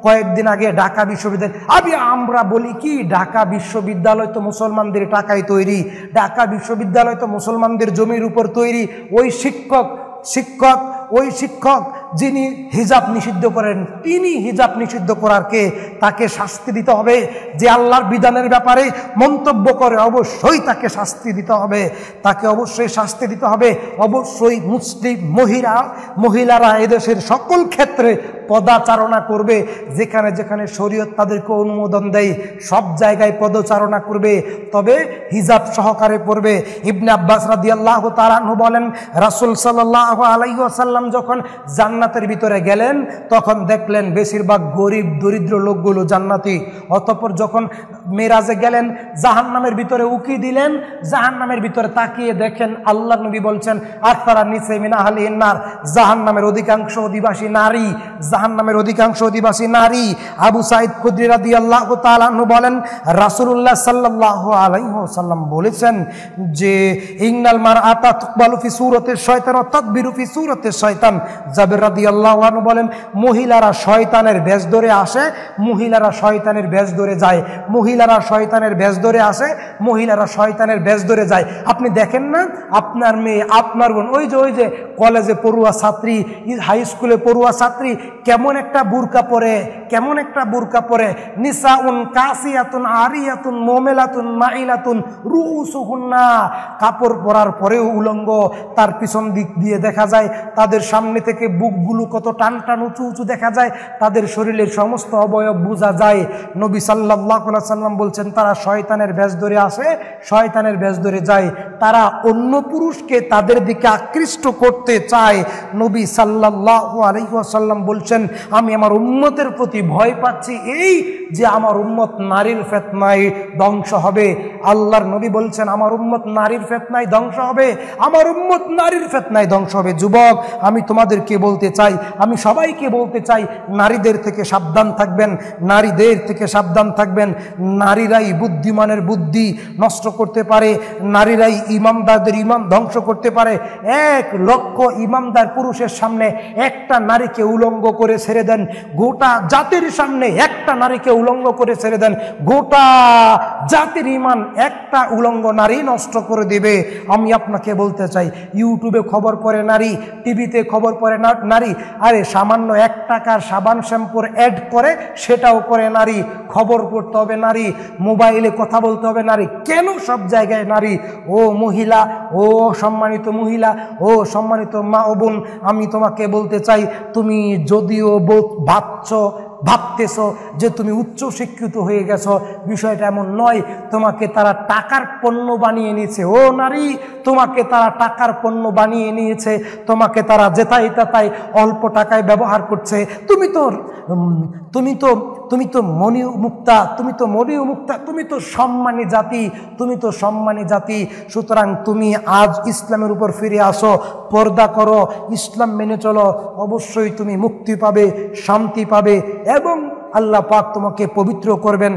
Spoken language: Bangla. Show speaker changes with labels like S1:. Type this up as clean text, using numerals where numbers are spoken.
S1: কয়েকদিন আগে ঢাকা বিশ্ববিদ্যালয়, আমরা বলি কি ঢাকা বিশ্ববিদ্যালয় তো মুসলমানদের টাকায় তৈরি, ঢাকা বিশ্ববিদ্যালয় তো মুসলমানদের জমির উপর তৈরি। ওই শিক্ষক যিনি হিজাব নিষিদ্ধ করেন, তিনি হিজাব নিষিদ্ধ করার কে? তাকে শাস্তি দিতে হবে। যে আল্লাহর বিধানের ব্যাপারে মন্তব্য করে অবশ্যই তাকে শাস্তি দিতে হবে, তাকে অবশ্যই শাস্তি দিতে হবে। অবশ্যই মুসলিম মহিলারা এদেশের সকল ক্ষেত্রে পদাচারণা করবে, যেখানে যেখানে শরীয়ত তাদেরকে অনুমোদন দেয় সব জায়গায় পদচারণা করবে, তবে হিজাব সহকারে পড়বে। ইবনে আব্বাস রাদিয়াল্লাহু তাআলা আনহু বলেন, রাসূল সাল্লাল্লাহু আলাইহি ওয়াসাল্লাম যখন জান্নাতের ভিতরে গেলেন তখন দেখলেন বেশিরভাগ গরিব দরিদ্র লোকগুলো জান্নাতি। অতঃপর যখন মেরাজে গেলেন, জাহান্নামের ভিতরে উকি দিলেন, জাহান্নামের ভিতরে তাকিয়ে দেখেন আল্লাহর নবী বলছেন আকতারা নিসা মিন আহলিন নার, জাহান্নামের অধিকাংশ অধিবাসী নারী, জাহান্নামের অধিকাংশ অধিবাসী নারী। আবু সাঈদ খুদরি রাদিয়াল্লাহু তাআলা আনহু বলেন, রাসূলুল্লাহ সাল্লাল্লাহু আলাইহি ওয়াসাল্লাম বলেছেন যে ইন্নাল মারআতা তুকবালু ফি সূরাতিশ শয়তান ওয়া তাদবিরু ফি সূরাতিশ শয়তান। জাবের রাদিয়াল্লাহু আনহু বলেন, মহিলারা শয়তানের বেশ ধরে আসে, মহিলারা শয়তানের বেশ ধরে যায়, মহিলারা শয়তানের বেশ ধরে আসে, মহিলারা শয়তানের বেশ ধরে যায়। আপনি দেখেন না আপনার মেয়ে, আপনার বোন, ওই যে কলেজে পড়ুয়া ছাত্রী, হাই স্কুলে পড়ুয়া ছাত্রী কেমন একটা বোরকা পরে, নিসাউন কাসিয়াতুন আরিয়াতুন মুমিলাতুন মাইলাতুন রুউসুহুন্না, কাপড় পরার পরেও উলঙ্গ, তার পিছন দিক দিয়ে দেখা যায় তাদের সামনে থেকে বুকগুলো কত টান টান উঁচু উঁচু দেখা যায়, তাদের শরীরের সমস্ত অবয়ব বোঝা যায়। নবী সাল্লাল্লাহু আলাইহি সাল্লাম বলছেন তারা শয়তানের বেশ ধরে আসে, শয়তানের বেশ ধরে যায়, তারা অন্য পুরুষকে তাদের দিকে আকৃষ্ট করতে চায়। নবী সাল্লাল্লাহু আলাইহি ওয়াসাল্লাম বলছেন আমি আমার উম্মতের প্রতি ভয় পাচ্ছি এই যে আমার উম্মত নারীর ফিতনায় ধ্বংস হবে। আল্লাহর নবী বলছেন আমার উম্মত নারীর ফিতনায় ধ্বংস হবে, আমার উম্মত নারীর ফিতনায় ধ্বংস হবে। যুবক, আমি তোমাদেরকে বলতে চাই, আমি সবাইকে বলতে চাই, নারীদের থেকে সাবধান থাকবেন, নারীদের থেকে সাবধান থাকবেন। নারীরাই বুদ্ধিমানের বুদ্ধি নষ্ট করতে পারে, নারীরাই ইমামদারদের ইমান ধ্বংস করতে পারে। 1 লক্ষ ইমামদার পুরুষের সামনে একটা নারীকে উলঙ্গ করে ছেড়ে দেন, গোটা জাতির সামনে একটা নারীকে উলঙ্গ করে ছেড়ে দেন, গোটা জাতির ইমান একটা উলঙ্গ নারী নষ্ট করে দিবে। আমি আপনাকে বলতে চাই, ইউটিউবে খবর পড়ে নারী, টিভিতে খবর পড়ে নারী, আরে সামান্য 1 টাকার সাবান শ্যাম্পুর অ্যাড করে সেটাও করে নারী, খবর পড়তে হবে নারী, মোবাইলে কথা বলতে হবে নারী, কেন সব জায়গায় নারী? ও মহিলা, ও সম্মানিত মহিলা, ও সম্মানিত মা ও বোন, আমি তোমাকে বলতে চাই, তুমি যদিও ভাবতেছ যে তুমি উচ্চ শিক্ষিত হয়ে গেছো, বিষয়টা এমন নয়। তোমাকে তারা টাকার পণ্য বানিয়ে নিয়েছে। ও নারী, তোমাকে তারা টাকার পণ্য বানিয়ে নিয়েছে, তোমাকে তারা যেথায় তাতাই অল্প টাকায় ব্যবহার করছে। তুমি তো মনি মুক্তা, তুমি তো সম্মানী জাতি, সুতরাং তুমি আজ ইসলামের উপর ফিরে আসো, পর্দা করো, ইসলাম মেনে চলো, অবশ্যই তুমি মুক্তি পাবে, শান্তি পাবে এবং আল্লাহ পাক তোমাকে পবিত্র করবেন।